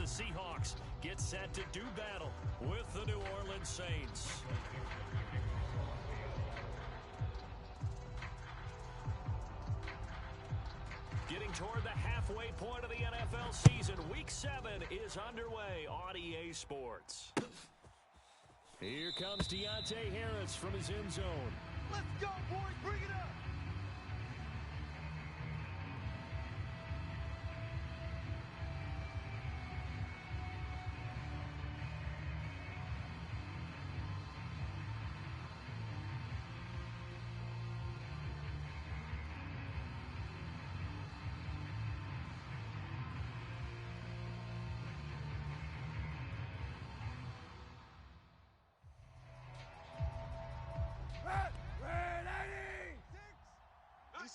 the Seahawks get set to do battle with the New Orleans Saints. Getting toward the halfway point of the NFL season, Week 7 is underway on EA Sports. Here comes Deontay Harris from his end zone. Let's go, boys. Bring it up.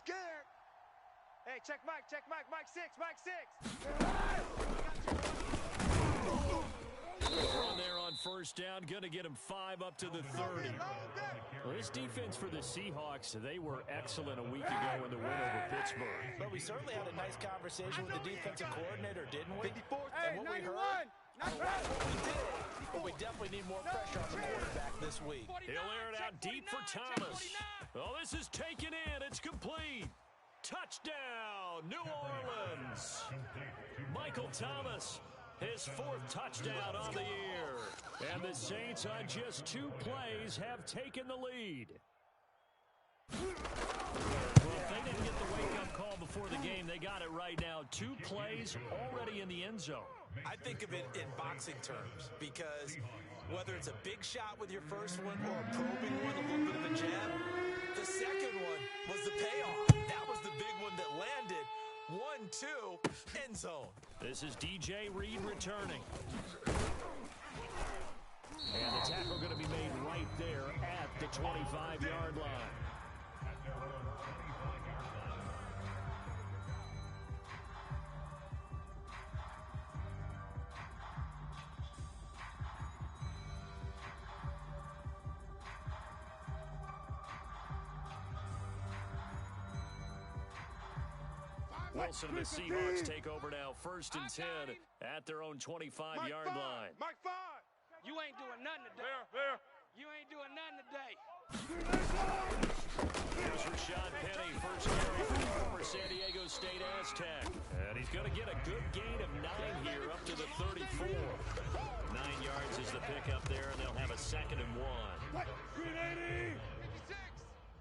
Scared. Hey, check Mike, Mike 6, Mike 6. On there on first down, gonna get him 5 up to the 30. Well, this defense for the Seahawks, they were excellent a week ago in the win over Pittsburgh. But we certainly had a nice conversation with the defensive coordinator, didn't we? Hey, and what we heard, but we definitely need more pressure on the quarterback this week. He'll air it out deep for Thomas. Oh, this is taken in. It's complete. Touchdown, New Orleans. Michael Thomas, his 4th touchdown on the year. And the Saints on just 2 plays have taken the lead. Well, if they didn't get the wake-up call before the game, they got it right now. 2 plays already in the end zone. I think of it in boxing terms because whether it's a big shot with your first one or a probing one, a little bit of a jab, the second one was the payoff. That was the big one that landed. 1-2, end zone. This is DJ Reed returning. And the tackle going to be made right there at the 25-yard line. Wilson and the Seahawks take over now, 1st and 10 at their own 25-yard line. Mike 5. You ain't doing nothing today. You ain't doing nothing today. Here's Rashad Penny, first carry for the former San Diego State Aztec. And he's going to get a good gain of 9 here up to the 34. 9 yards is the pickup there, and they'll have a 2nd and 1. 56.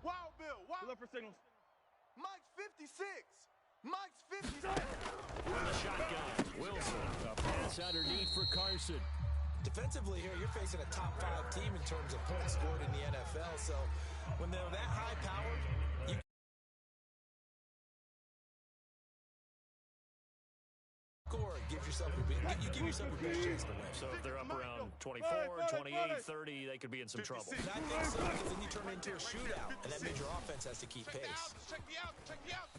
Wow, Bill. Wow. Look for signals. Mike's 56. Mike's 56. From the shotgun, Wilson. A pass underneath for Carson. Defensively here, you're facing a top 5 team in terms of points scored in the NFL. So when they're that high-powered, you score, give yourself your best chance to win. So if they're up around 24, 28, 30, they could be in some trouble. And I think so, because then you turn it into a shootout, and that means your offense has to keep pace. Check me out. Check me out.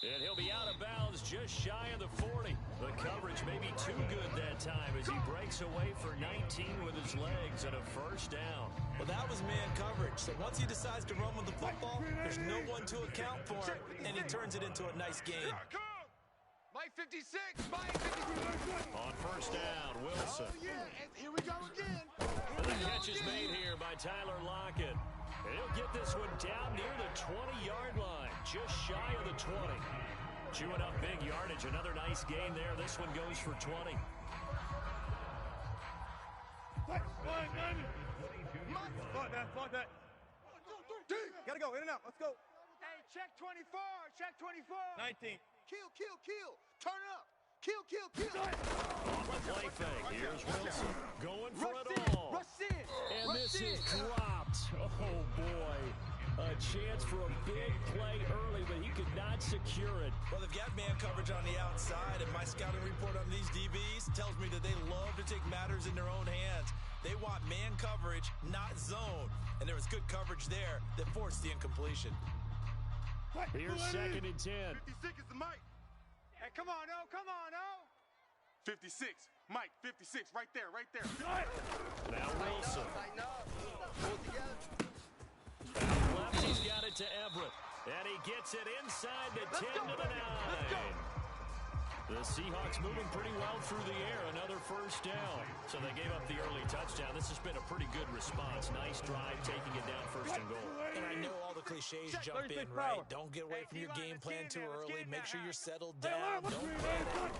And he'll be out of bounds just shy of the 40. The coverage may be too good that time as he breaks away for 19 with his legs and a first down. Well, that was man coverage. So once he decides to run with the football, there's no one to account for him, and he turns it into a nice game. Mike 56. Mike 56. On first down, Wilson. Oh, yeah. And here we go again. And the catch is made here by Tyler Lockett. And he'll get this one down near the 20-yard line, just shy of the 20. Chewing up big yardage. Another nice gain there. This one goes for 20. Block that. Gotta go, in and out. Let's go. Hey, check 24. Check 24. 19. Kill. Turn it up. Kill. On the play fake. Here's Wilson going for it all. Rush in. And this is dropped. Oh, boy. A chance for a big play early, but he could not secure it. Well, they've got man coverage on the outside, and my scouting report on these DBs tells me that they love to take matters in their own hands. They want man coverage, not zone. And there was good coverage there that forced the incompletion. Here's 2nd and 10. 56 is the Mike. Hey, come on, O. 56. Mike, 56. Right there. Now Wilson. Tighten up. Pull it together. Left, he's got it to Everett. And he gets it inside the 10 to the 9. The Seahawks moving pretty well through the air. Another first down. So they gave up the early touchdown. This has been a pretty good response. Nice drive, taking it down first and goal. And I know all the cliches jump in, right? Don't get away from your game plan too early. Make sure you're settled down. Don't panic.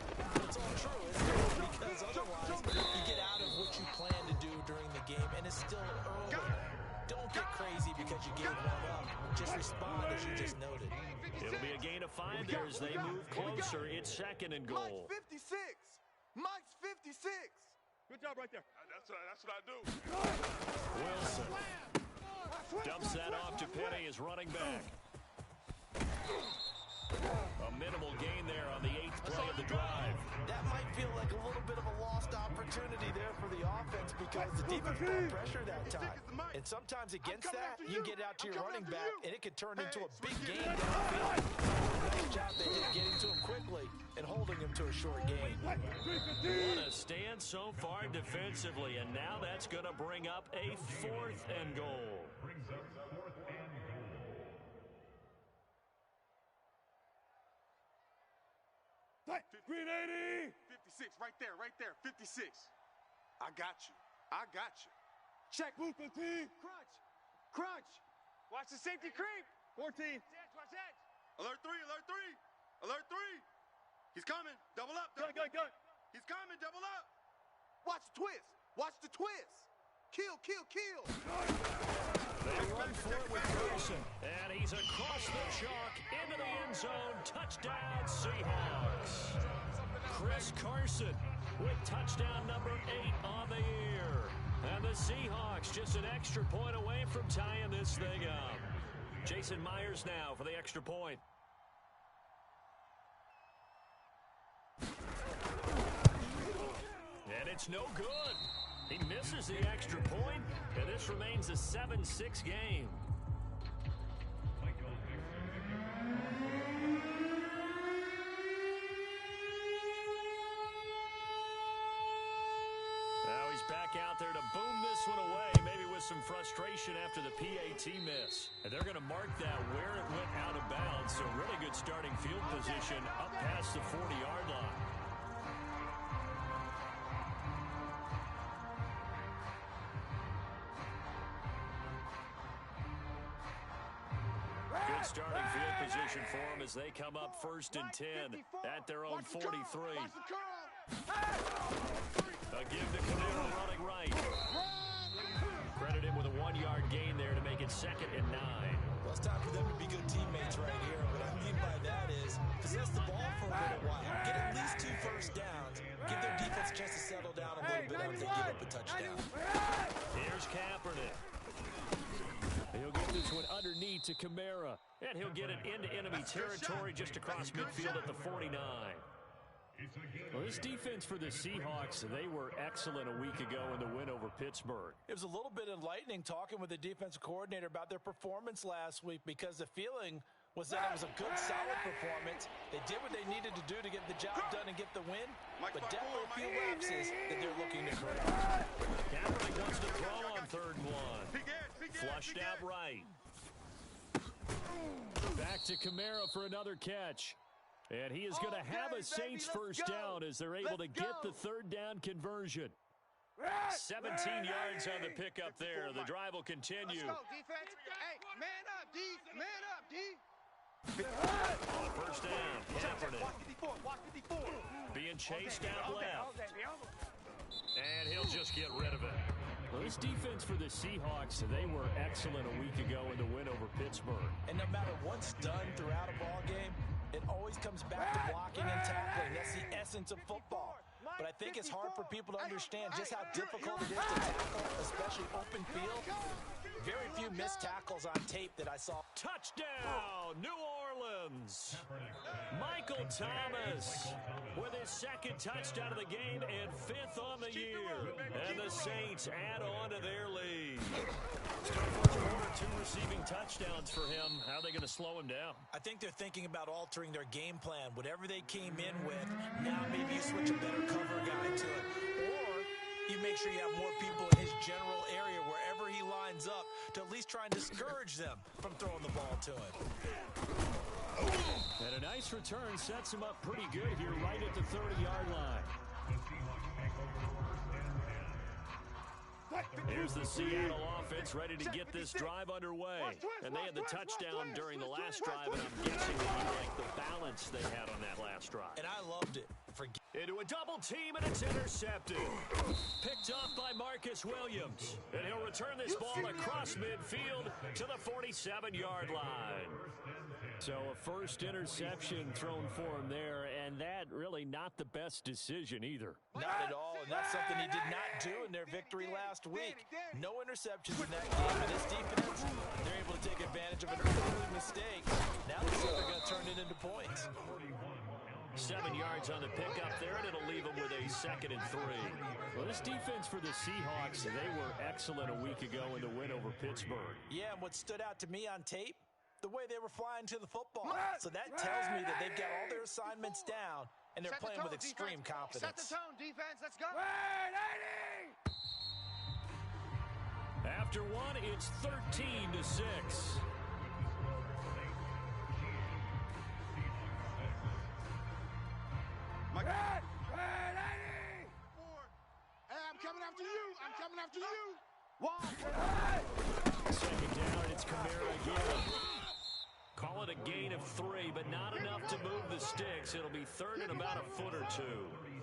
It's all true, isn't it? Because otherwise, you get out of what you plan to do during the game, and it's still early. Don't get crazy because you gave one up. Just respond as you just noted. It'll be a gain of 5 there as they move closer. It's second and goal. Mike's 56. Mike's 56. Good job right there. That's what I do. Wilson dumps that off to Penny as running back. A minimal gain there on the 8th play of the drive. That might feel like a little bit of a lost opportunity there for the offense because the defense brought pressure that time. And sometimes against that, you get out to your running back, and it could turn into a big game downfield. Nice job they did getting to him quickly and holding him to a short gain. What a stand so far defensively, and now that's going to bring up a 4th and goal. Green 80. 56, right there, 56. I got you. Check. Move 15. Crunch. Watch the safety creep. 14. Watch that. Alert 3. He's coming. Double up. Gun. He's coming. Double up. Watch the twist. Kill. They run for it with Carson, and he's across the chalk into the end zone. Touchdown, Seahawks. Chris Carson with touchdown number 8 on the year. And the Seahawks just an extra point away from tying this thing up. Jason Myers now for the extra point. And it's no good. He misses the extra point, and this remains a 7-6 game. Now he's back out there to boom this one away, maybe with some frustration after the PAT miss. And they're going to mark that where it went out of bounds, so really good starting field position up past the 40-yard line. Good starting field position for them as they come up 1st and 10 at their own 43. A give to Camaro running right. Credit him with a 1-yard gain there to make it 2nd and 9. Well, it's time for them to be good teammates right here. What I mean by that is possess the ball for a little while. Get at least 2 first downs. Give their defense a chance to settle down a little bit after they give up a touchdown. Here's Kaepernick. He'll get this one underneath to Kamara, and he'll get it into enemy territory just across midfield at the 49. Well, this defense for the Seahawks, they were excellent a week ago in the win over Pittsburgh. It was a little bit enlightening talking with the defensive coordinator about their performance last week because the feeling was that it was a good, solid performance. They did what they needed to do to get the job done and get the win, but definitely a few lapses that they're looking to correct. Kaepernick wants to throw on 3rd and 1. Flushed out right. Back to Kamara for another catch. And he is going to have a Saints first down as they're able to get the 3rd down conversion. 17 yards on the pickup there. The drive will continue. Let's go, defense. Hey, man up, D. Man up, D. On 1st down, Kaepernick. Watch 54. Being chased out left. And he'll just get rid of it. Well, this defense for the Seahawks, they were excellent a week ago in the win over Pittsburgh. And no matter what's done throughout a ball game, it always comes back to blocking and tackling. That's the essence of football. But I think it's hard for people to understand just how difficult it is to tackle, especially open field. Very few missed tackles on tape that I saw. Touchdown, New Orleans. Michael Thomas with his 2nd touchdown of the game and 5th on the year. And the Saints add on to their lead. First quarter, 2 receiving touchdowns for him. How are they going to slow him down? I think they're thinking about altering their game plan. Whatever they came in with, now maybe you switch a better cover guy to it. Or you make sure you have more people in his general area wherever he lines up to at least try and discourage them from throwing the ball to him. And a nice nice return sets him up pretty good here right at the 30-yard line. Here's the Seattle offense ready to get this drive underway. And they had the touchdown during the last drive, and I'm guessing that you like the balance they had on that last drive. And I loved it. Into a double team, and it's intercepted. Picked off by Marcus Williams. And he'll return this ball across midfield to the 47-yard line. So a first interception thrown for him there, and that really not the best decision either. Not at all, and that's something he did not do in their victory last week. No interceptions in that game, and this defense, they're able to take advantage of an early mistake. Now they're going to turn it into points. 7 yards on the pickup there, and it'll leave them with a 2nd and 3. Well, this defense for the Seahawks, they were excellent a week ago in the win over Pittsburgh. Yeah, and what stood out to me on tape, the way they were flying to the football. So that tells me that they've got all their assignments down, and they're playing with extreme confidence. Set the tone, defense. Let's go. After one, it's 13-6. Hey, I'm coming after you. I'm coming after you. Second down, it's Kamara again. Call it a gain of 3, but not enough to move the sticks. It'll be 3rd and about a foot or 2.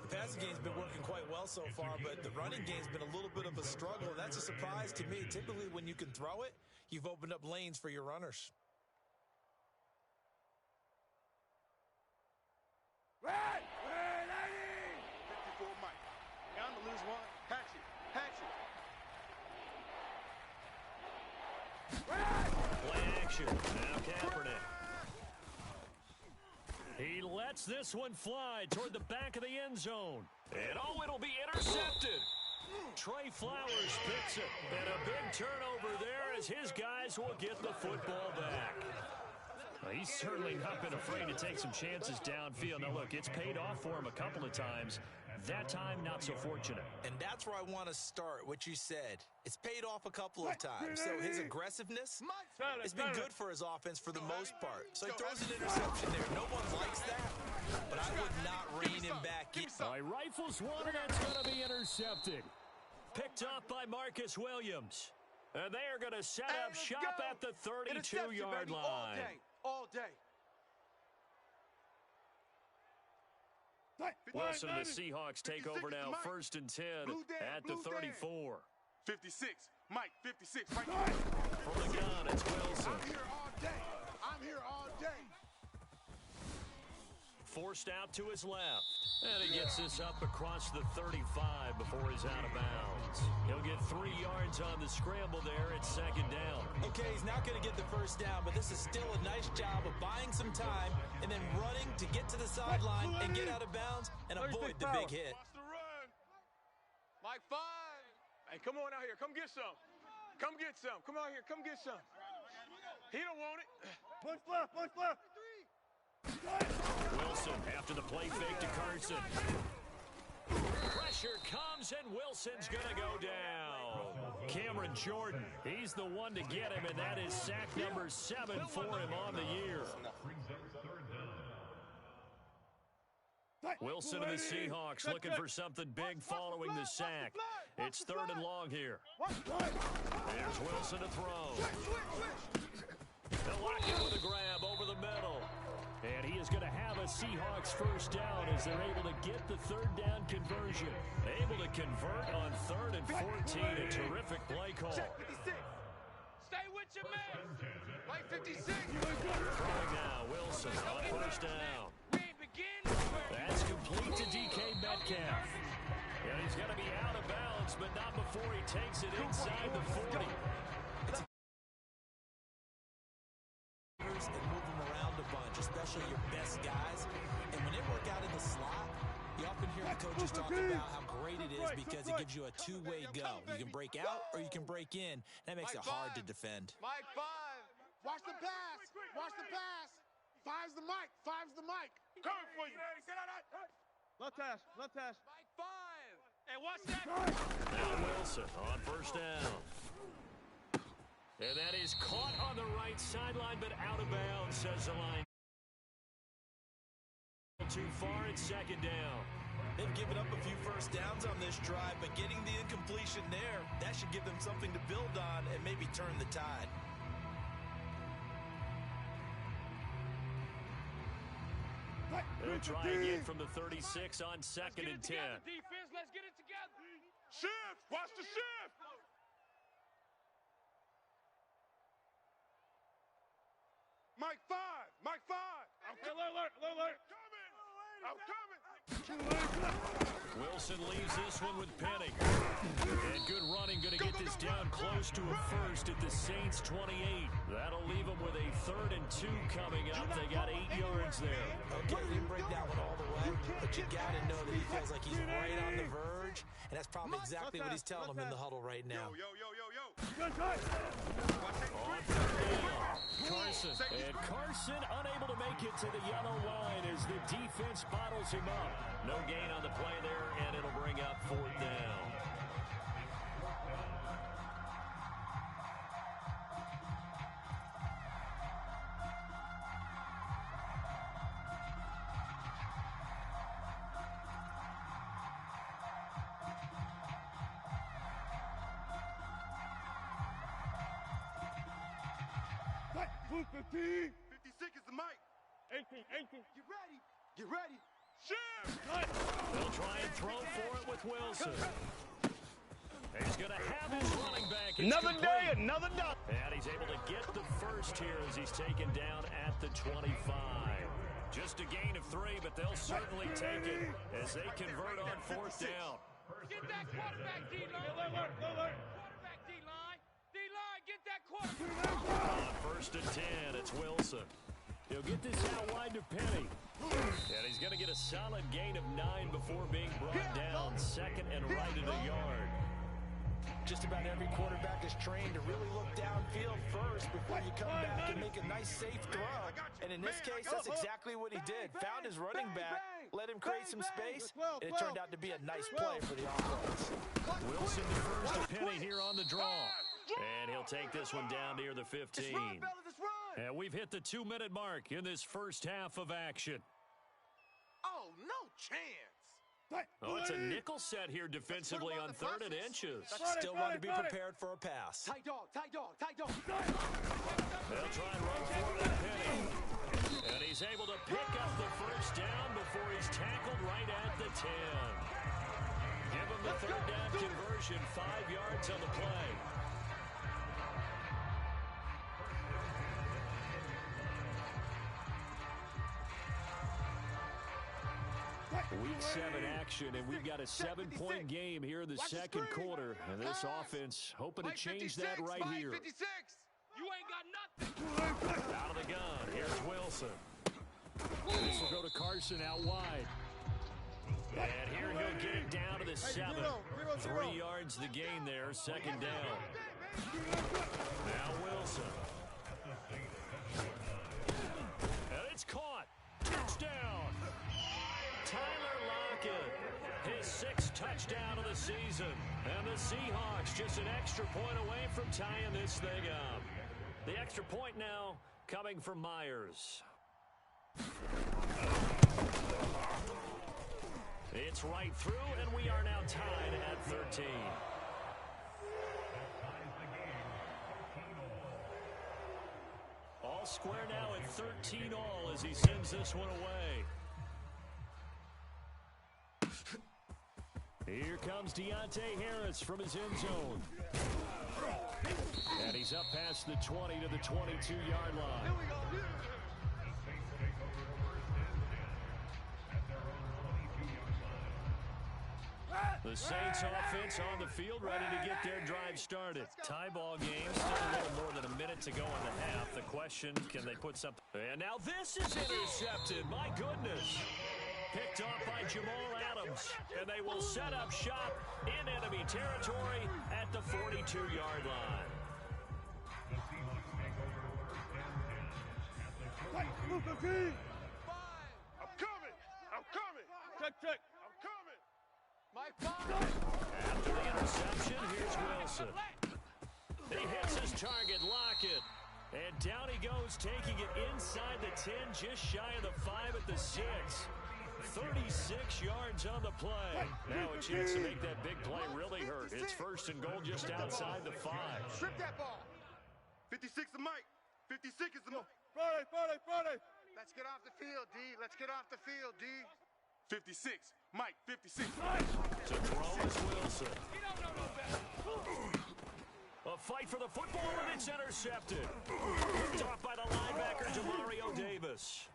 The passing game's been working quite well so far, but the running game's been a little bit of a struggle. That's a surprise to me. Typically, when you can throw it, you've opened up lanes for your runners. Right, 54 Mike. Down to lose one. Hatchet. Play action. Now Kaepernick. He lets this one fly toward the back of the end zone. And it'll be intercepted. Trey Flowers picks it. And a big turnover there as his guys will get the football back. Well, he's certainly not been afraid to take some chances downfield. Now, look, it's paid off for him a couple of times. That time, not so fortunate. And that's where I want to start, what you said. It's paid off a couple of times. So his aggressiveness has been good for his offense for the most part. So he throws an interception there. No one likes that, but I would not rein him back in. All right, rifles one, and that's going to be intercepted. Picked off by Marcus Williams. And they are going to set up shop at the 32-yard line. All day. Wilson and the Seahawks take over now, 1st and 10 at the 34. 56, Mike, 56, right From the gun, it's Wilson. I'm here all day. Forced out to his left. And he gets this up across the 35 before he's out of bounds. He'll get 3 yards on the scramble there at 2nd down. Okay, he's not going to get the first down, but this is still a nice job of buying some time and then running to get to the sideline and get out of bounds and avoid the big hit. Watch the run. Mike 5. Hey, come on out here. Come get some. Come get some. Come out here. Come get some. He don't want it. Punch left. Wilson after the play fake to Carson. Pressure comes, and Wilson's going to go down. Cameron Jordan, he's the one to get him, and that is sack number 7 for him on the year. Wilson and the Seahawks looking for something big following the sack. It's 3rd and long here. There's Wilson to throw. They'll lock it with a grab over the middle. And he is going to have a Seahawks first down as they're able to get the 3rd down conversion. Able to convert on 3rd and 14. A terrific play call. Stay with your man. Mike 56. Throwing now, Wilson on 1st down. That's complete to DK Metcalf. And he's going to be out of bounds, but not before he takes it inside the 40. And move them around a bunch, especially your best guys. And when they work out in the slot, you often hear the coaches talk about how great it is because it gives you a two-way go. You can break out or you can break in. That makes it hard to defend. Mike 5. Watch the pass. Watch the pass. 5's the Mike. 5's the Mike. Coming for you. Left hash. Mike 5. And watch that. Now Wilson on 1st down. And that is caught on the right sideline, but out of bounds, says the line. too far. It's second down. They've given up a few first downs on this drive, but getting the incompletion there, that should give them something to build on and maybe turn the tide. They'll try again from the 36 on second and 10. Defense, let's get it together. Shift. Watch the shift. Mike 5. Mike 5. Alert. I'm coming. Wilson leaves this one with Penny. And good running, going to get this down close to a first at the Saints 28. That'll leave them with a 3rd and 2 coming up. They got 8 yards there. Okay, didn't break that one all the way, but you got to know that he feels like he's right on the verge, and that's probably exactly what he's telling him in the huddle right now. Yo. On third down, Carson. And Carson unable to make it to the yellow line as the defense bottles him up. No gain on the play there, and it'll bring up 4th down. Blue 15. 56 is the mic. 18. Get ready. Shift. They'll try and throw for it with Wilson. He's going to have his running back. It's Another complete. day, another done. And he's able to get the first here as he's taken down at the 25. Just a gain of 3, but they'll certainly take it as they convert on 4th down. Get that quarterback, D-line. Quarterback, D-line. D-line, get that quarterback. On 1st and 10, it's Wilson. He'll get this out wide to Penny. And he's going to get a solid gain of 9 before being brought down. 2nd and right at a yard. Just about every quarterback is trained to really look downfield first before you come back and make a nice, safe throw. And in this case, that's exactly what he did. Found his running back, let him create some space, and it turned out to be a nice play for the offense. Wilson defers to Penny here on the draw. And he'll take this one down near the 15. And we've hit the 2-minute mark in this first half of action. Oh, no chance. Oh, it's a nickel set here defensively on 3rd and inches. Still want to be prepared for a pass. Tight dog. They'll try and run for it with Penny. And he's able to pick up the first down before he's tackled right at the 10. Give him the 3rd down conversion, 5 yards on the play. Week 7 action, and we've got a 7-point game here in the second quarter. And this offense hoping to change that right here. 56. You ain't got nothing. Out of the gun, here's Wilson. This will go to Carson out wide. And here he'll get it down to the 7. 3 yards the gain there, 2nd down. Now Wilson. And it's caught. Touchdown. Tyler Lockett, his 6th touchdown of the season. And the Seahawks just an extra point away from tying this thing up. The extra point now coming from Myers. It's right through, and we are now tied at 13. All square now at 13 all as he sends this one away. Here comes Deontay Harris from his end zone. And he's up past the 20 to the 22-yard line. The Saints offense on the field ready to get their drive started. Tie ball game, still a little more than a minute to go in the half. The question, can they put something? And now this is intercepted. My goodness. Picked off by Jamal Adams. And they will set up shop in enemy territory at the 42-yard line. I'm coming. Check. I'm coming. After the interception, here's Wilson. He hits his target, Lockett. And down he goes, taking it inside the 10, just shy of the 5 at the 6. 36 yards on the play. Now a chance to make that big play really hurt. It's first and goal just outside the 5. Strip that ball. 56 is Mike. 56 is the Mike. Friday. Let's get off the field, D. Let's get off the field, D. 56. Mike, 56. To throw is Wilson. A fight for the football, and it's intercepted. Picked off by the linebacker, Demario Davis.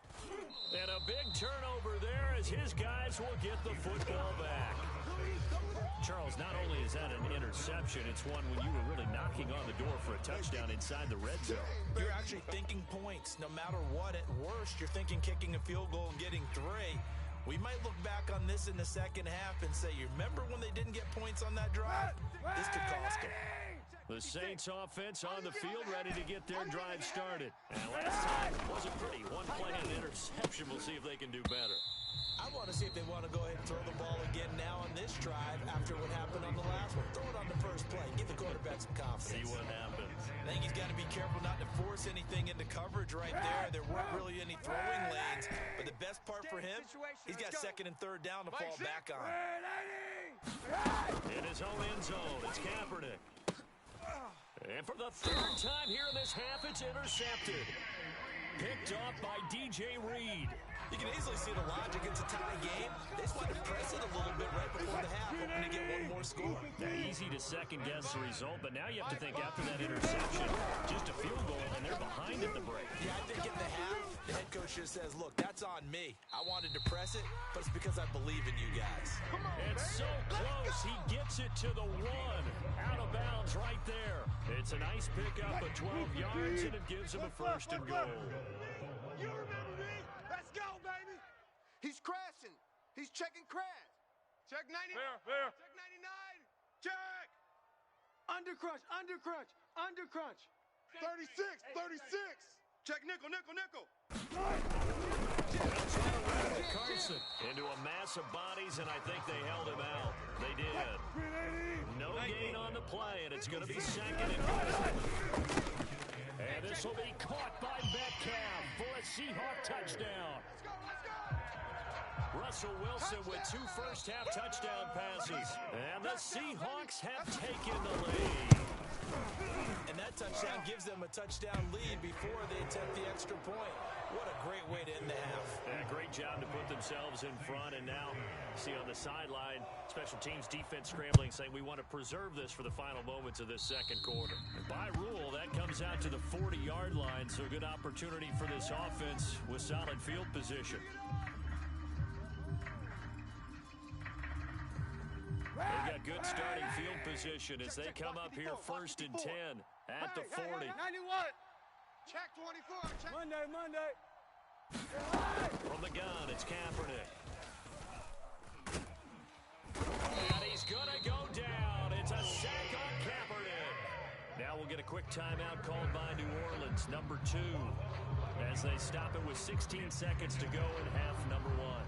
And a big turnover there as his guys will get the football back. Charles, not only is that an interception, it's one when you were really knocking on the door for a touchdown inside the red zone. You're actually thinking points. No matter what, at worst, you're thinking kicking a field goal and getting 3. We might look back on this in the second half and say, you remember when they didn't get points on that drive? This could cost them. The Saints offense on the field, ready to get their drive started. And last time wasn't pretty. One play and an interception. We'll see if they can do better. I want to see if they want to go ahead and throw the ball again now on this drive after what happened on the last one. Throw it on the first play. Give the quarterback some confidence. See what happens. I think he's got to be careful not to force anything into coverage right there. There weren't really any throwing lanes. But the best part for him, he's got second and third down to fall back on. In his own end zone, it's Kaepernick. And for the third time here in this half, it's intercepted. Picked off by DJ Reed. You can easily see the logic. It's a tie game. They just want to press it a little bit right before the half, hoping to get one more score. Now, easy to second-guess the result, but now you have to think after that interception, just a field goal, and they're behind at the break. Yeah, I think in the half, the head coach just says, look, that's on me. I wanted to press it, but it's because I believe in you guys. It's so close. He gets it to the 1. Out of bounds right there. It's a nice pickup of 12 yards, and it gives him a first and goal. You remember me? Let's go, baby. He's crashing. He's checking crash. Check 90. There. Check 99. Check. Undercrunch. 36. Check nickel. Carson into a mass of bodies, and I think they held him out. They did. No gain on the play, and it's going to be second and goal. And this will be caught by Metcalf for a Seahawk touchdown. Russell Wilson with 2 first-half touchdown passes. And the Seahawks have taken the lead. And that touchdown gives them a touchdown lead before they attempt the extra point. What a great way to end the half. Yeah, great job to put themselves in front. And now, see on the sideline, special teams defense scrambling, saying we want to preserve this for the final moments of this second quarter. And by rule, that comes out to the 40-yard line, so a good opportunity for this offense with solid field position. They've got good starting field position as they come up here first and 10 at the 40. 91. Check 24. Check. Monday. From the gun, it's Kaepernick. And he's going to go down. It's a sack on Kaepernick. Now we'll get a quick timeout called by New Orleans, number 2, as they stop it with 16 seconds to go in half number 1.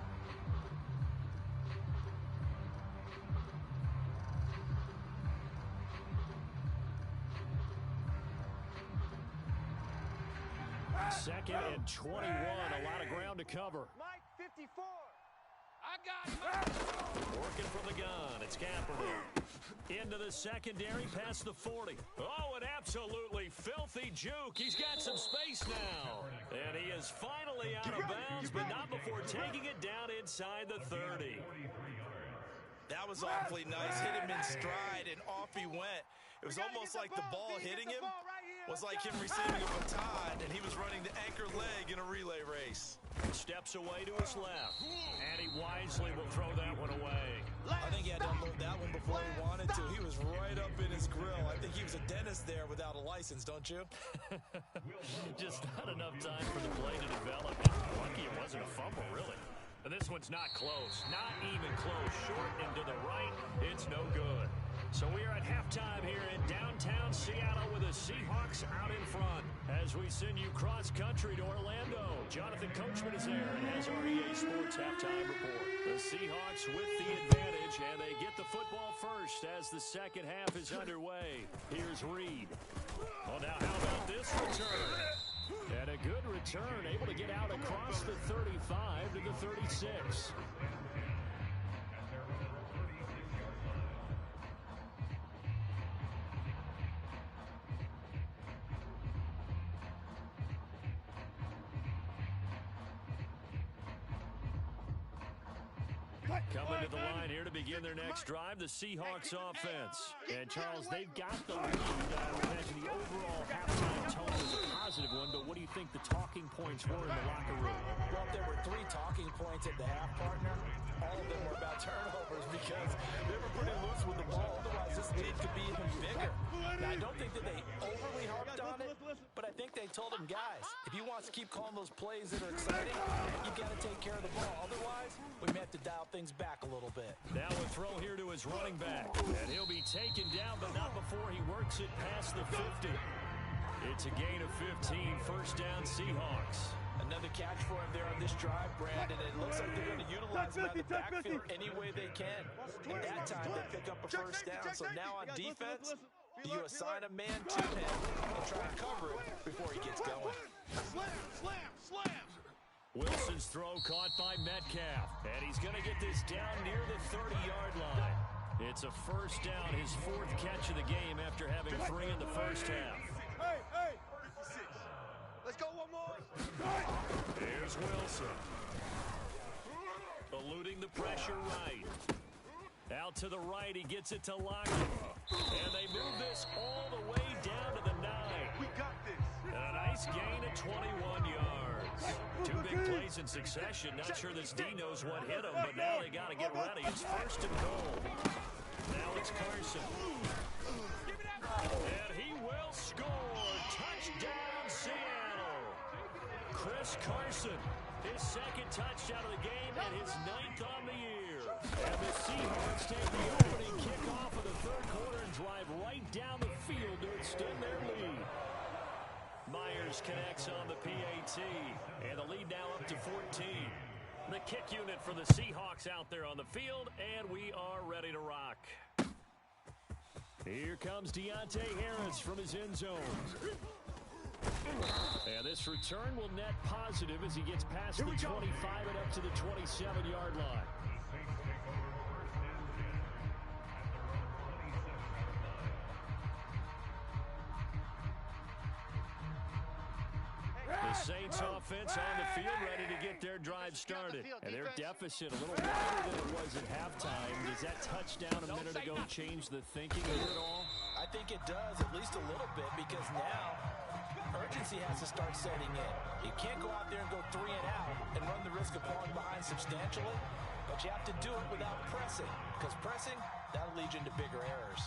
Second and 21, a lot of ground to cover. Mike, 54. I got him. Working from the gun, it's Kaepernick. Into the secondary, past the 40. Oh, an absolutely filthy juke. He's got some space now. And he is finally out of bounds, but not before taking it down inside the 30. That was awfully nice. Hit him in stride, and off he went. It was almost like the ball hitting him was like him receiving a baton, and he was running the anchor leg in a relay race. Steps away to his left, and he wisely will throw that one away. I think he had to unload that one before he wanted to. He was right up in his grill. I think he was a dentist there without a license, don't you? Just not enough time for the play to develop. Lucky it wasn't a fumble, really. And this one's not close. Not even close. Short and to the right. It's no good. So we are at halftime here in downtown Seattle with the Seahawks out in front. As we send you cross-country to Orlando, Jonathan Coachman is there and has our EA Sports halftime report. The Seahawks with the advantage, and they get the football first as the second half is underway. Here's Reed. Well, now how about this return? And a good return, able to get out across the 35 to the 36. Coming to the line here to begin their next drive, the Seahawks offense. And, Charles, they've got the lead. I would imagine the overall halftime tone was a positive one, but what do you think the talking points were in the locker room? Well, if there were 3 talking points at the half, partner, all of them were about turnovers because they were pretty loose with the ball. Otherwise, this lead could be even bigger. Now, I don't think that they overly harped on it, but I think they told them, guys, if you want to keep calling those plays that are exciting, you've got to take care of the ball. Otherwise, we may have to dial things back a little bit. Now a throw here to his running back, and he'll be taken down, but not before he works it past the 50. It's a gain of 15, first down Seahawks. Another catch for him there on this drive, Brandon. It looks like they're going to utilize him out of the backfield any way they can. And that time they pick up a first down. So now on defense, you assign a man to him and try to cover it before he gets going. Slam! Wilson's throw caught by Metcalf, and he's going to get this down near the 30-yard line. It's a first down, his 4th catch of the game after having 3 in the first half. Hey! Let's go one more. Here's Wilson. Eluding the pressure right. Out to the right, he gets it to Lockett. And they move this all the way down to the 9. We got this. And a nice gain of 21 yards. 2 big plays in succession. Not sure this D knows what hit him, but now they got to get ready. It's first and goal. Now it's Carson. And he will score. Touchdown, Seattle. Chris Carson, his 2nd touchdown of the game and his 9th on the year. And the Seahawks take the opening kickoff of the 3rd quarter and drive right down the field to extend their lead. Myers connects on the PAT, and the lead now up to 14. The kick unit for the Seahawks out there on the field, and we are ready to rock. Here comes Deontay Harris from his end zone. And this return will net positive as he gets past the 25 and up to the 27-yard line. The Saints offense on the field ready to get their drive started. And their deficit a little wider than it was at halftime. Does that touchdown a minute ago change the thinking of it all? I think it does, at least a little bit, because now urgency has to start setting in. You can't go out there and go 3 and out and run the risk of falling behind substantially, but you have to do it without pressing, because pressing, that'll lead you into bigger errors.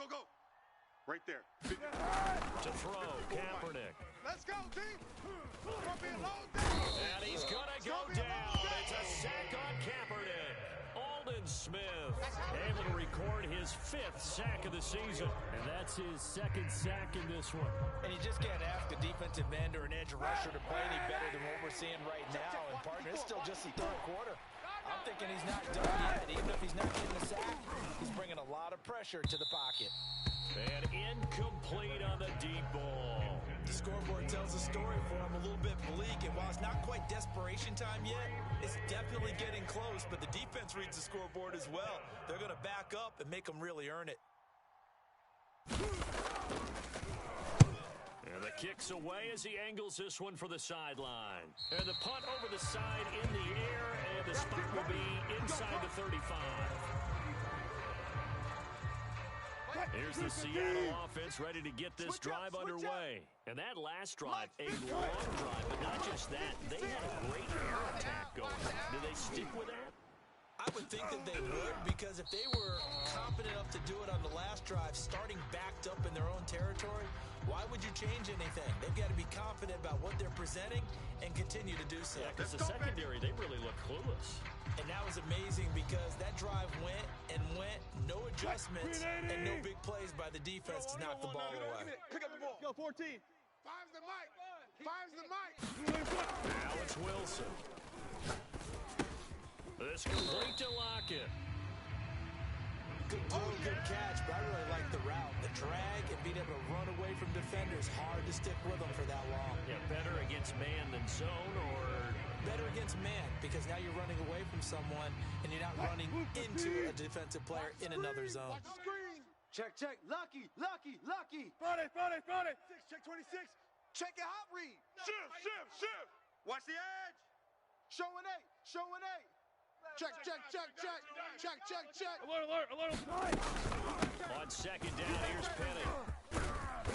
Go. Right there. To throw, Kaepernick. Let's go, D. And he's going to go down. It's a sack on Kaepernick. Alden Smith able to record his 5th sack of the season. And that's his 2nd sack in this one. And you just can't ask a defensive end or an edge rusher to play any better than what we're seeing right now. And, partner, it's still just the 3rd quarter. I'm thinking he's not done yet. Even if he's not getting the sack, he's bringing a lot of pressure to the pocket. And incomplete on the deep ball. The scoreboard tells a story for him, a little bit bleak, and while it's not quite desperation time yet, it's definitely getting close, but the defense reads the scoreboard as well. They're going to back up and make them really earn it. And the kick's away as he angles this one for the sideline. And the punt over the side in the air, and the spot will be inside the 35. Here's the Seattle offense ready to get this drive underway. And that last drive, a long drive, but not just that. They had a great air attack going. Do they stick with that? I would think that they would, because if they were confident enough to do it on the last drive, starting backed up in their own territory, why would you change anything? They've got to be confident about what they're presenting and continue to do so. Yeah, because the secondary, they really look clueless. And that was amazing because that drive went, no adjustments, and no big plays by the defense to knock the ball away. Pick up the ball. Go, 14. Five's the mic. Now it's Wilson. This complete to Lockett. Good throw, good catch, but I really like the route. The drag and being able to run away from defenders. Hard to stick with them for that long. Yeah, better against man than zone, or better against man, because now you're running away from someone and you're not running into a defensive player in another zone. Watch the screen. Check, check. Lucky, lucky, lucky. Front it. 6, check 26. Check your hot read. Shift. Watch the edge. Showing eight. Check. Alert. on second down, here's Penny.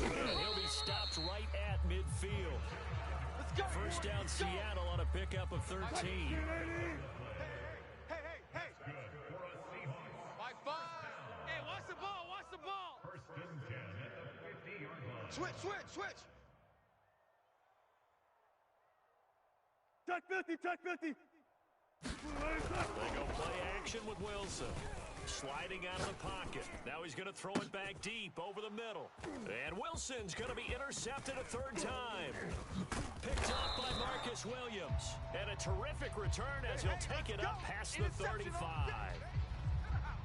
And he'll be stopped right at midfield. First down, Seattle on a pickup of 13. Hey. By 5. Hey, watch the ball. Switch. Check 50. They go play action with Wilson. Sliding out of the pocket. Now he's going to throw it back deep over the middle. And Wilson's going to be intercepted a third time. Picked up by Marcus Williams. And a terrific return as he'll take it up past the 35.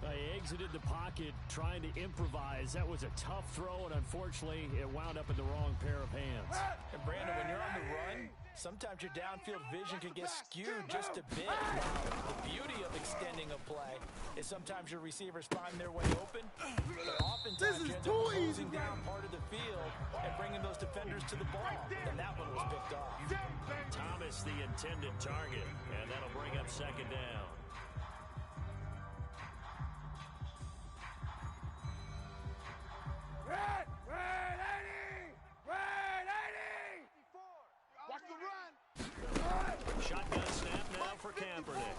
He exited the pocket trying to improvise. That was a tough throw, and unfortunately, it wound up in the wrong pair of hands. And Brandon, when you're on the run, sometimes your downfield vision can get skewed just a bit. The beauty of extending a play is sometimes your receivers find their way open, but oftentimes you end up closing down part of the field and bringing those defenders to the ball, and that one was picked off. Thomas the intended target, and that'll bring up second down. Watch the run. Shotgun snap now for Kaepernick.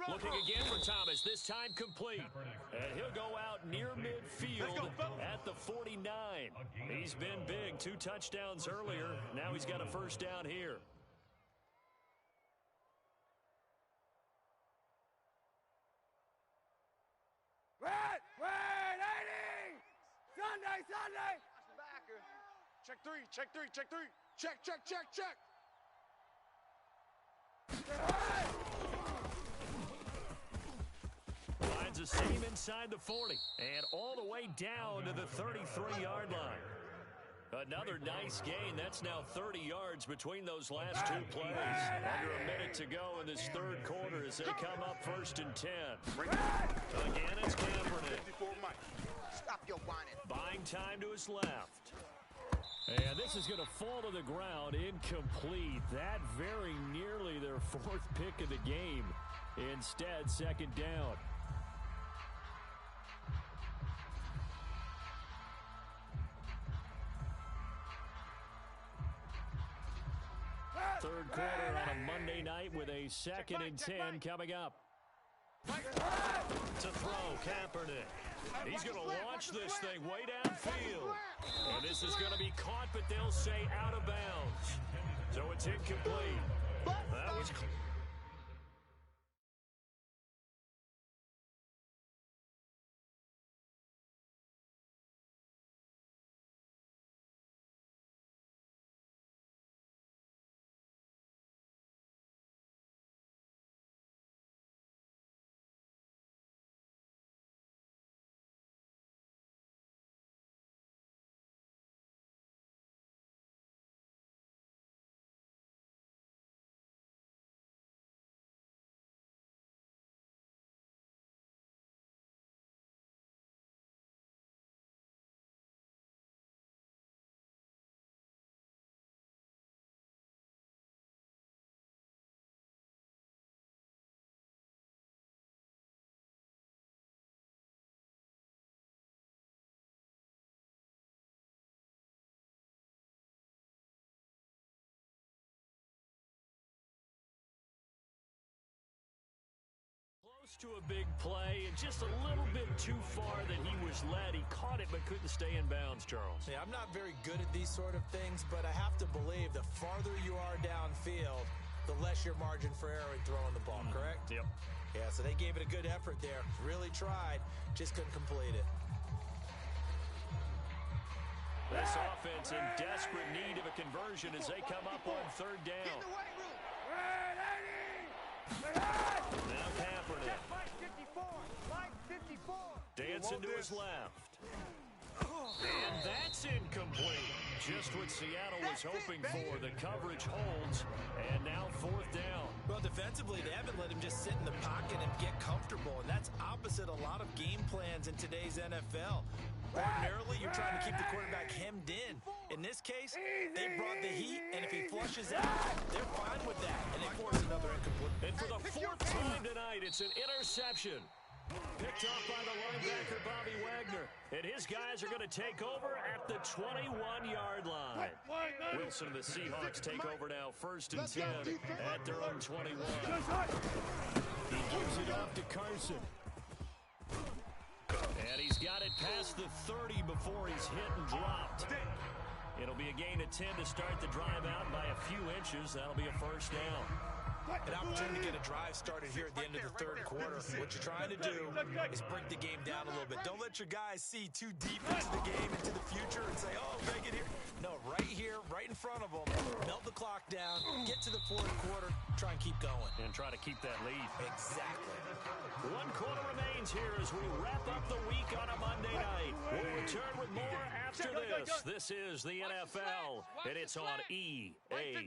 Looking again for Thomas, this time complete. And he'll go out near midfield at the 49. He's been big, 2 touchdowns earlier. Now he's got a first down here. Sunday. Check three. Check. Finds a seam inside the 40 and all the way down to the 33-yard line. Another nice gain. That's now 30 yards between those last 2 plays. Under a minute to go in this third quarter as they come up first and 10. Again, it's Kaepernick. Stop your whining. Buying time to his left. And this is going to fall to the ground, incomplete. That very nearly their 4th pick of the game. Instead, second down. Third quarter on a Monday night with a 2nd and 10 coming up. To throw, Kaepernick. He's going to launch this thing way downfield. And this is going to be caught, but they'll say out of bounds. So it's incomplete. That was to a big play and just a little bit too far that he was led. He caught it but couldn't stay in bounds, Charles. Yeah, I'm not very good at these sort of things, but I have to believe the farther you are downfield, the less your margin for error in throwing the ball, correct? Yep. Yeah, so they gave it a good effort there. Really tried, just couldn't complete it. This offense in desperate need of a conversion as they come up on third down. In the weight room. Now Kaepernick. Line 54. Dancing to his left. And that's incomplete. Just what Seattle was hoping for. The coverage holds, and now fourth down. Well, defensively, they haven't let him just sit in the pocket and get comfortable, and that's opposite a lot of game plans in today's NFL. Ordinarily, you're trying to keep the quarterback hemmed in. In this case, they brought the heat, and if he flushes out, they're fine with that, and they force another incomplete. And for the fourth time tonight, it's an interception. Picked up by the linebacker, Bobby Wagner. And his guys are going to take over at the 21-yard line. Wilson and the Seahawks take over now, 1st and 10 at their own 21. He gives it off to Carson. And he's got it past the 30 before he's hit and dropped. It'll be a gain of 10 to start the drive out by a few inches. That'll be a first down. An opportunity to get a drive started here at the end of the third quarter. What you're trying to do is break the game down a little bit. Don't let your guys see too deep into the game, into the future, and say, oh, we got to get here. No, right here, right in front of them, melt the clock down, get to the fourth quarter, try and keep going. And try to keep that lead. Exactly. 1 quarter remains here as we wrap up the week on a Monday night. We'll return with more after this. This is the NFL, and it's on EA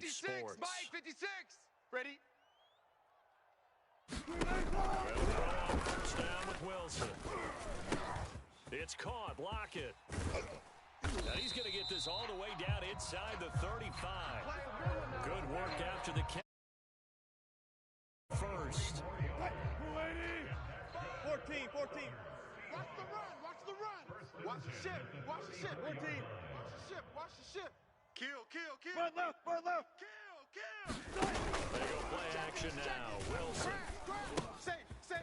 Sports. Mike 56. Ready? First down with Wilson. It's caught. Lockett. Now he's going to get this all the way down inside the 35. Good work after the catch. First. 14. Watch the run. Watch the run. Watch the ship. Watch the ship. 14. Watch the ship. Watch the ship. Kill. Run left. Kill. They go play action now. Wilson.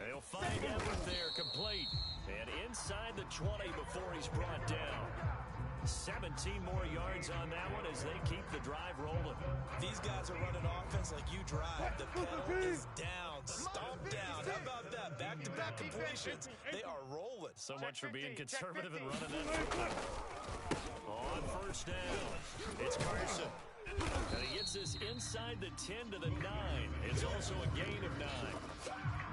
They'll find Everett there, complete. And inside the 20 before he's brought down. 17 more yards on that one as they keep the drive rolling. These guys are running offense like you drive. The pedal is down, stomped down. How about that? Back-to-back completions. They are rolling. So much for being conservative and running that. On first down, it's Carson. And he gets this inside the 10 to the 9. It's also a gain of 9.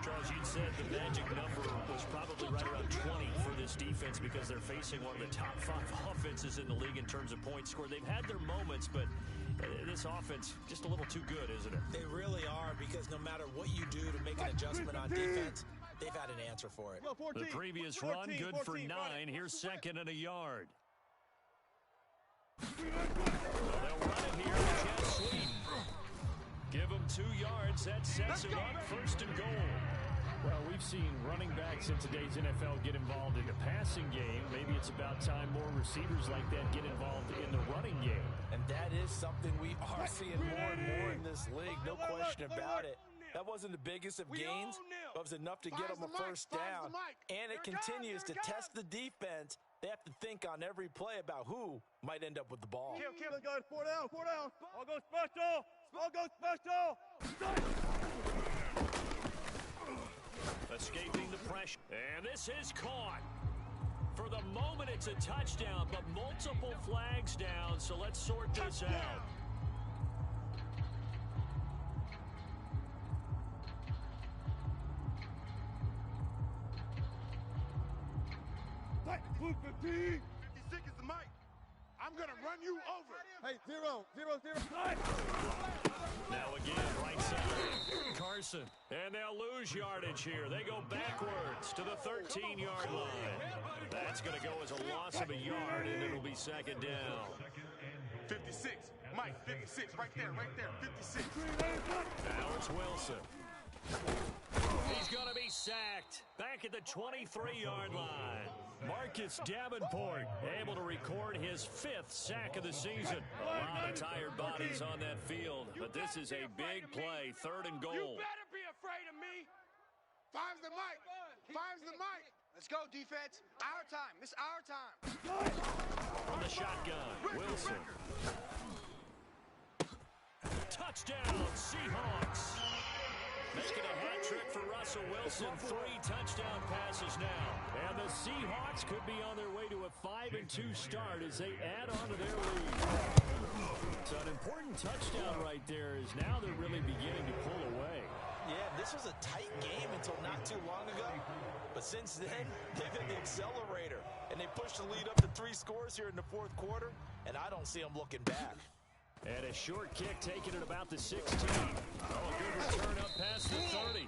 Charles, you'd said the magic number was probably right around 20 for this defense because they're facing one of the top 5 offenses in the league in terms of points scored. They've had their moments, but this offense just a little too good, isn't it? They really are, because no matter what you do to make an adjustment on defense, they've had an answer for it. The previous run, good for 9. Here's 2nd and a yard. They'll run it here. Jet sweep. Give them 2 yards. That sets it up 1st and goal. Well, we've seen running backs in today's NFL get involved in the passing game. Maybe it's about time more receivers like that get involved in the running game. And that is something we are seeing more and more in this league. No question about it. That wasn't the biggest of gains, but it was enough to get them a first down. And it continues to test the defense. They have to think on every play about who might end up with the ball. Kill, guys. 4 down. All go special. Escaping the pressure. And this is caught. For the moment, it's a touchdown, but multiple flags down, so let's sort this out. Blue 15. 56 is the mic. I'm going to run you over. Hey, 0. Now again, right side, Carson. And they'll lose yardage here. They go backwards to the 13-yard line. That's going to go as a loss of a yard, and it'll be 2nd down. 56. Mike, 56. Right there. 56. Now it's Wilson. He's going to be sacked. Back at the 23-yard line. Marcus Davenport able to record his 5th sack of the season. A lot of tired bodies on that field, but this is a big play. 3rd and goal. You better be afraid of me. 5's the mic. 5's the mic. Let's go, defense. Our time. It's our time. From the shotgun, Wilson. Touchdown, Seahawks. Making a hat trick for Russell Wilson. 3 touchdown passes now. And the Seahawks could be on their way to a 5-2 start as they add on to their lead. So an important touchdown right there is now they're really beginning to pull away. Yeah, this was a tight game until not too long ago. But since then, they've hit the accelerator. And they pushed the lead up to 3 scores here in the fourth quarter. And I don't see them looking back. And a short kick taken at about the 16. Oh, a good return up past the 30.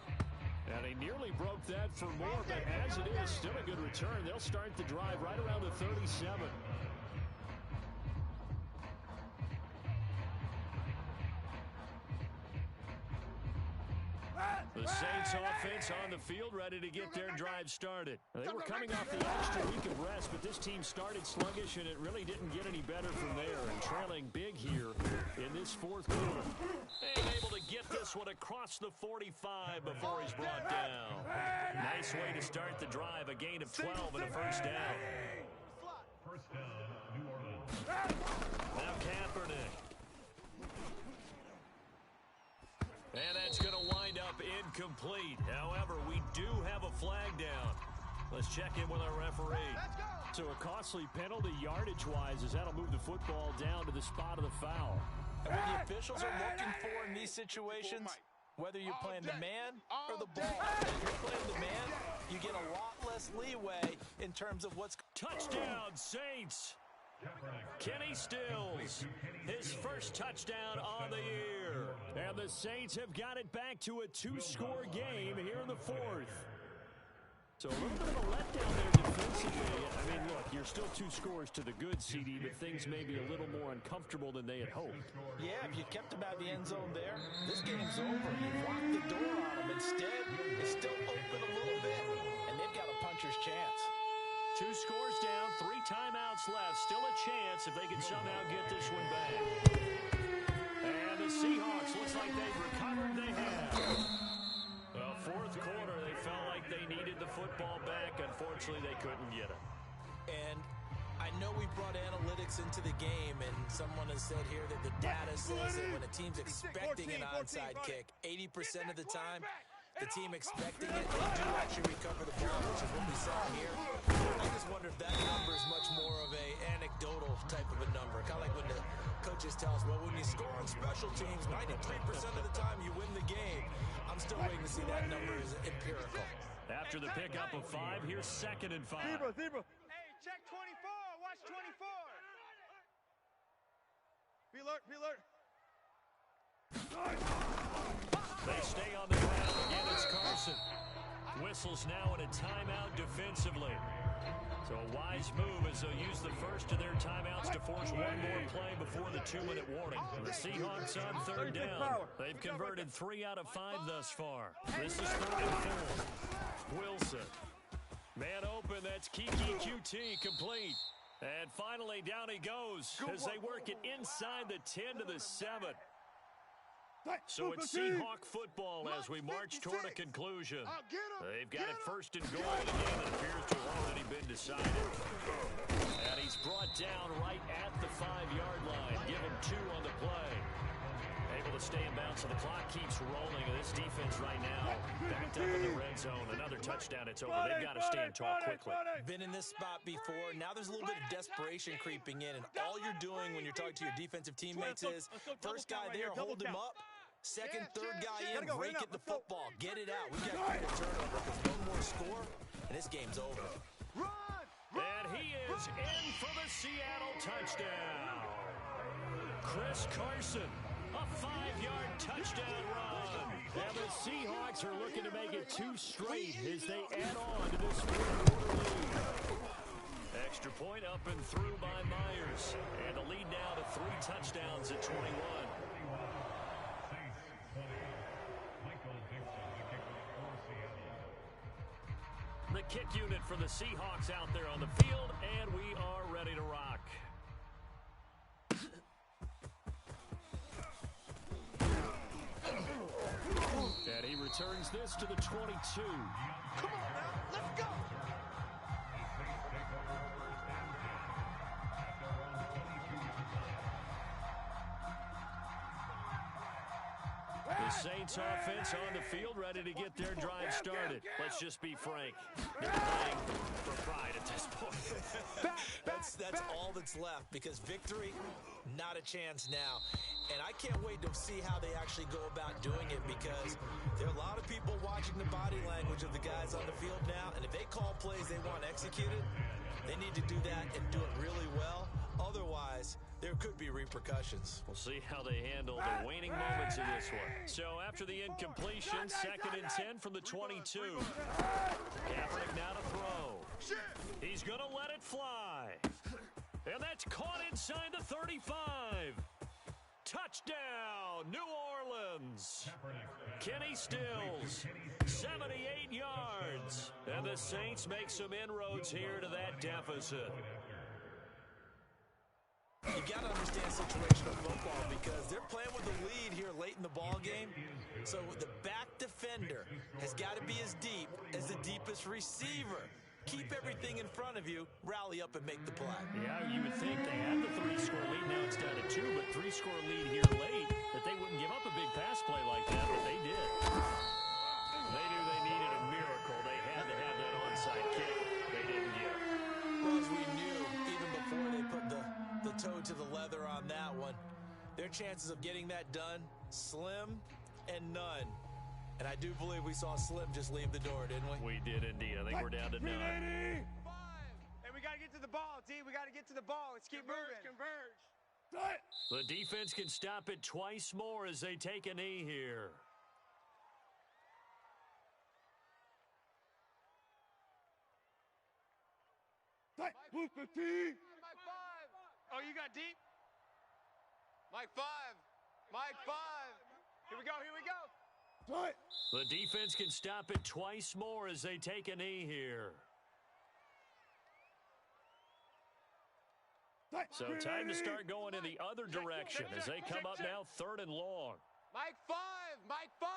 And he nearly broke that for more, but as it is, still a good return. They'll start the drive right around the 37. The Saints offense on the field, ready to get their drive started. They were coming off the extra week of rest, but this team started sluggish, and it really didn't get any better from there. And trailing big here in this fourth quarter. And able to get this one across the 45 before he's brought down. Nice way to start the drive, a gain of 12 and a first down. First down, New Orleans. Now Kaepernick. And that's going to wind up incomplete. However, we do have a flag down. Let's check in with our referee. So a costly penalty yardage-wise as that'll move the football down to the spot of the foul. And what the officials are looking for in these situations, whether you're playing the man or the ball, if you're playing the man, you get a lot less leeway in terms of what's... Touchdown, Saints! Kenny Stills, his first touchdown on the year. And the Saints have got it back to a 2-score game here in the fourth. So a little bit of a letdown there defensively. I mean, look, you're still 2 scores to the good, CD, but things may be a little more uncomfortable than they had hoped. Yeah, if you kept them out of the end zone there, this game's over. You've locked the door on them. Instead, it's still open a little bit, and they've got a puncher's chance. 2 scores down, 3 timeouts left. Still a chance if they can somehow get this one back. And the Seahawks, looks like they've recovered. They have. Well, fourth quarter, they felt like they needed the football back. Unfortunately, they couldn't get it. And I know we brought analytics into the game, and someone has said here that the data says that when a team's expecting an onside kick, 80% of the time, the team expecting it, they do actually recover the ball, which is what we saw here. I just wonder if that number is much more of a anecdotal type of a number. Kind of like when the coaches tell us, well, when you score on special teams, 93% of the time you win the game. I'm still waiting to see that number is empirical. After the pickup of 5, here's 2nd and 5. Zebra. Hey, check 24. Watch 24. Be alert. They stay on the ground. Again, it's Carson. Whistles now in a timeout defensively. So a wise move as they'll use the first of their timeouts to force one more play before the 2-minute warning. The Seahawks on 3rd down. They've converted 3 out of 5 thus far. This is 3rd and 4. Wilson. Man open, that's Kiki QT complete. And finally down he goes as they work it inside the 10 to the 7. So it's Seahawk football as we march toward a conclusion. They've got it first and goal in a game that appears to have already been decided. And he's brought down right at the 5-yard line. Give him 2 on the play. Able to stay in bounds, so the clock keeps rolling. And this defense right now backed up in the red zone. Another touchdown, it's over. They've got to stand tall quickly. Been in this spot before. Now there's a little bit of desperation creeping in. And all you're doing when you're talking to your defensive teammates is first guy there, hold him up. Second, third guy in, break it the football. Get it out. We got to create a turnover because one more score, and this game's over. And he is in for the Seattle touchdown. Chris Carson, a 5-yard touchdown run. And the Seahawks are looking to make it 2 straight as they add on to this 4th-quarter lead. Extra point up and through by Myers. And the lead now to 3 touchdowns at 21. The kick unit for the Seahawks out there on the field, and we are ready to rock. And he returns this to the 22. Come on now, let's go. The Saints offense on the field ready to get their drive started. Let's just be frank. They're playing for pride at this point. That's all that's left because victory, not a chance now. And I can't wait to see how they actually go about doing it, because there are a lot of people watching the body language of the guys on the field now, and if they call plays they want executed, they need to do that and do it really well. Otherwise, there could be repercussions. We'll see how they handle the waning moments of this one. So after the incompletion, 2nd and 10 from the 22. Kaepernick now to throw. He's going to let it fly. And that's caught inside the 35. Touchdown, New Orleans. Kenny Stills, 78 yards. And the Saints make some inroads here to that deficit. You got to understand situational football, because they're playing with the lead here late in the ball game. So the back defender has got to be as deep as the deepest receiver. Keep everything in front of you, rally up and make the play. Yeah, you would think they had the 3-score lead. Now it's down to 2, but 3-score lead here late, that they wouldn't give up a big pass play like that, but they did. They knew they needed a miracle. They had to have that onside kick. They didn't get it. Well, as we knew, even before they put the toe to the leather on that one, their chances of getting that done, slim and none. And I do believe we saw Slim just leave the door, didn't we? We did indeed. I think we're down to 9. Hey, we got to get to the ball, D. We got to get to the ball. Let's keep moving. Converge. The defense can stop it twice more as they take a knee here. Mike 5. Oh, you got deep? Mike 5. Mike 5. Here we go. Here we go. The defense can stop it twice more as they take a knee here. So time to start going in the other direction as they come up now 3rd and long. Mike 5. Mike 5.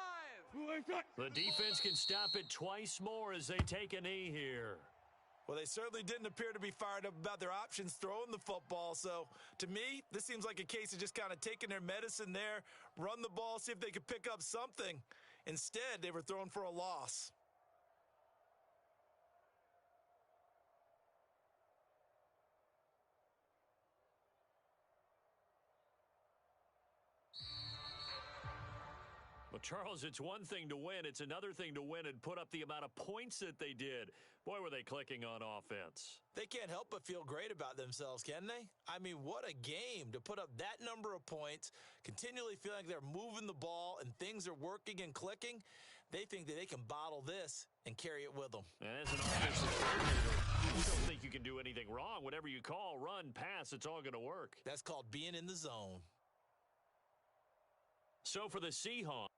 The defense can stop it twice more as they take a knee here. Well, they certainly didn't appear to be fired up about their options throwing the football. So, to me, this seems like a case of just kind of taking their medicine there, run the ball, see if they could pick up something. Instead, they were throwing for a loss. Well, Charles, it's one thing to win. It's another thing to win and put up the amount of points that they did. Boy, were they clicking on offense. They can't help but feel great about themselves, can they? I mean, what a game to put up that number of points, continually feeling like they're moving the ball and things are working and clicking. They think that they can bottle this and carry it with them. And as an offensive coordinator, you don't think you can do anything wrong. Whatever you call, run, pass, it's all going to work. That's called being in the zone. So for the Seahawks,